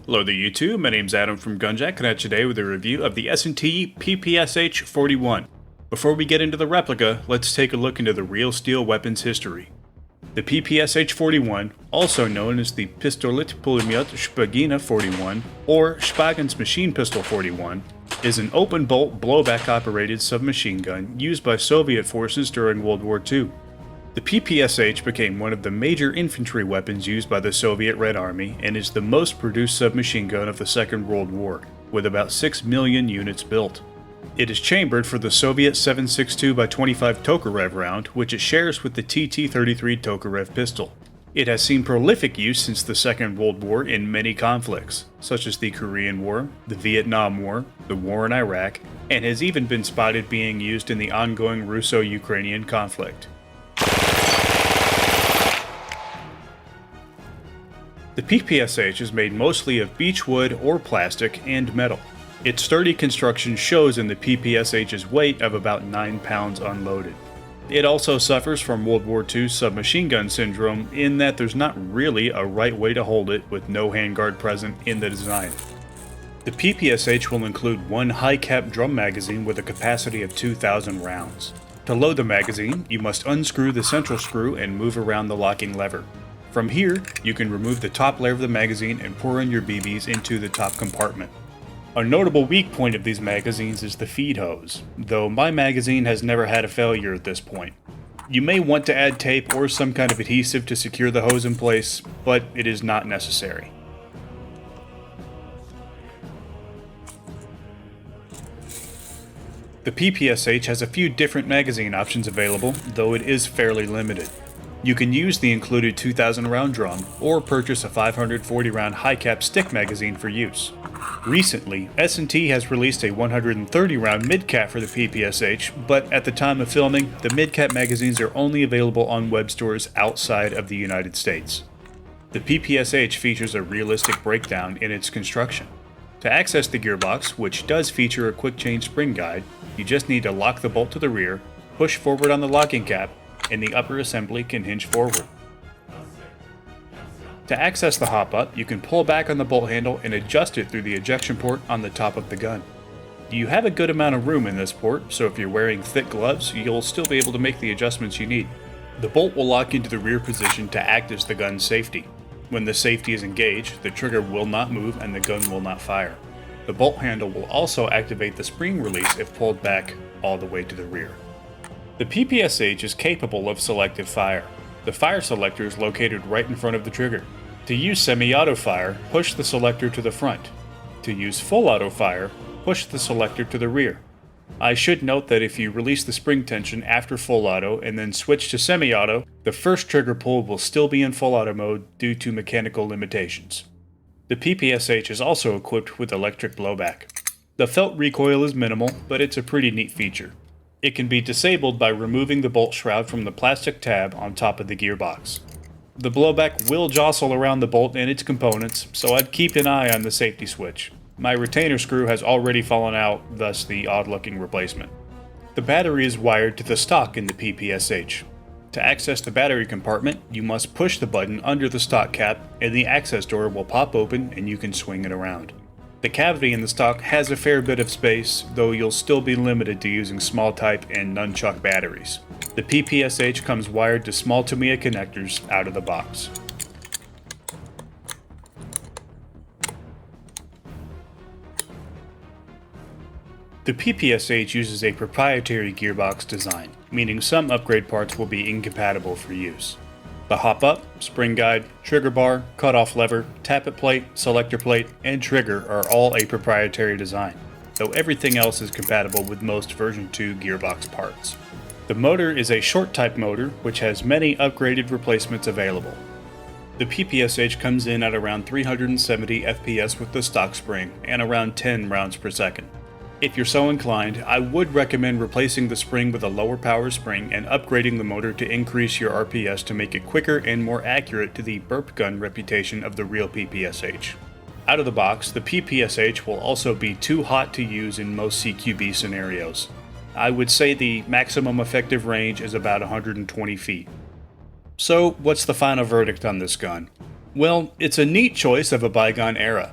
Hello there YouTube, my name's Adam from Gunjack, and today with a review of the S&T PPSh-41. Before we get into the replica, let's take a look into the real steel weapons history. The PPSh-41, also known as the Pistolet Pulemyot Shpagina 41 or Spagens Machine Pistol 41, is an open-bolt blowback-operated submachine gun used by Soviet forces during World War II. The PPSh became one of the major infantry weapons used by the Soviet Red Army and is the most produced submachine gun of the Second World War, with about 6 million units built. It is chambered for the Soviet 7.62x25 Tokarev round, which it shares with the TT-33 Tokarev pistol. It has seen prolific use since the Second World War in many conflicts, such as the Korean War, the Vietnam War, the war in Iraq, and has even been spotted being used in the ongoing Russo-Ukrainian conflict. The PPSh is made mostly of beechwood or plastic and metal. Its sturdy construction shows in the PPSh's weight of about 9 pounds unloaded. It also suffers from World War II submachine gun syndrome in that there's not really a right way to hold it with no handguard present in the design. The PPSh will include one high-cap drum magazine with a capacity of 2,000 rounds. To load the magazine, you must unscrew the central screw and move around the locking lever. From here, you can remove the top layer of the magazine and pour in your BBs into the top compartment. A notable weak point of these magazines is the feed hose, though my magazine has never had a failure at this point. You may want to add tape or some kind of adhesive to secure the hose in place, but it is not necessary. The PPSh has a few different magazine options available, though it is fairly limited. You can use the included 2,000 round drum, or purchase a 540 round high-cap stick magazine for use. Recently, S&T has released a 130 round mid-cap for the PPSh, but at the time of filming, the mid-cap magazines are only available on web stores outside of the United States. The PPSh features a realistic breakdown in its construction. To access the gearbox, which does feature a quick change spring guide, you just need to lock the bolt to the rear, push forward on the locking cap, and the upper assembly can hinge forward. To access the hop-up, you can pull back on the bolt handle and adjust it through the ejection port on the top of the gun. You have a good amount of room in this port, so if you're wearing thick gloves, you'll still be able to make the adjustments you need. The bolt will lock into the rear position to act as the gun's safety. When the safety is engaged, the trigger will not move and the gun will not fire. The bolt handle will also activate the spring release if pulled back all the way to the rear. The PPSh is capable of selective fire. The fire selector is located right in front of the trigger. To use semi-auto fire, push the selector to the front. To use full auto fire, push the selector to the rear. I should note that if you release the spring tension after full auto and then switch to semi-auto, the first trigger pull will still be in full auto mode due to mechanical limitations. The PPSh is also equipped with electric blowback. The felt recoil is minimal, but it's a pretty neat feature. It can be disabled by removing the bolt shroud from the plastic tab on top of the gearbox. The blowback will jostle around the bolt and its components, so I'd keep an eye on the safety switch. My retainer screw has already fallen out, thus the odd-looking replacement. The battery is wired to the stock in the PPSh. To access the battery compartment, you must push the button under the stock cap and the access door will pop open and you can swing it around. The cavity in the stock has a fair bit of space, though you'll still be limited to using small type and nunchuck batteries. The PPSh comes wired to small Tamiya connectors out of the box. The PPSh uses a proprietary gearbox design, meaning some upgrade parts will be incompatible for use. The hop-up, spring guide, trigger bar, cutoff lever, tappet plate, selector plate, and trigger are all a proprietary design, though everything else is compatible with most version 2 gearbox parts. The motor is a short-type motor, which has many upgraded replacements available. The PPSh comes in at around 370 FPS with the stock spring, and around 10 rounds per second. If you're so inclined, I would recommend replacing the spring with a lower power spring and upgrading the motor to increase your RPS to make it quicker and more accurate to the burp gun reputation of the real PPSh. Out of the box, the PPSh will also be too hot to use in most CQB scenarios. I would say the maximum effective range is about 120 feet. So, what's the final verdict on this gun? Well, it's a neat choice of a bygone era.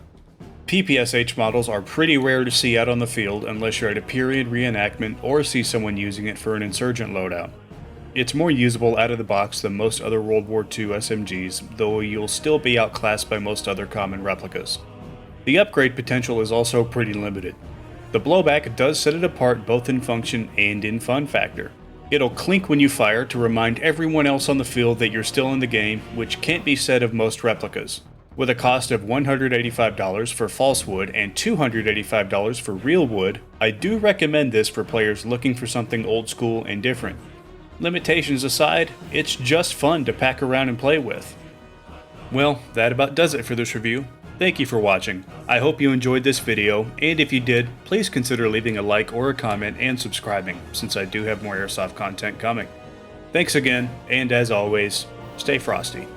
PPSh models are pretty rare to see out on the field unless you're at a period reenactment or see someone using it for an insurgent loadout. It's more usable out of the box than most other World War II SMGs, though you'll still be outclassed by most other common replicas. The upgrade potential is also pretty limited. The blowback does set it apart both in function and in fun factor. It'll clink when you fire to remind everyone else on the field that you're still in the game, which can't be said of most replicas. With a cost of $185 for false wood and $285 for real wood, I do recommend this for players looking for something old school and different. Limitations aside, it's just fun to pack around and play with. Well, that about does it for this review. Thank you for watching. I hope you enjoyed this video, and if you did, please consider leaving a like or a comment and subscribing, since I do have more Airsoft content coming. Thanks again, and as always, stay frosty.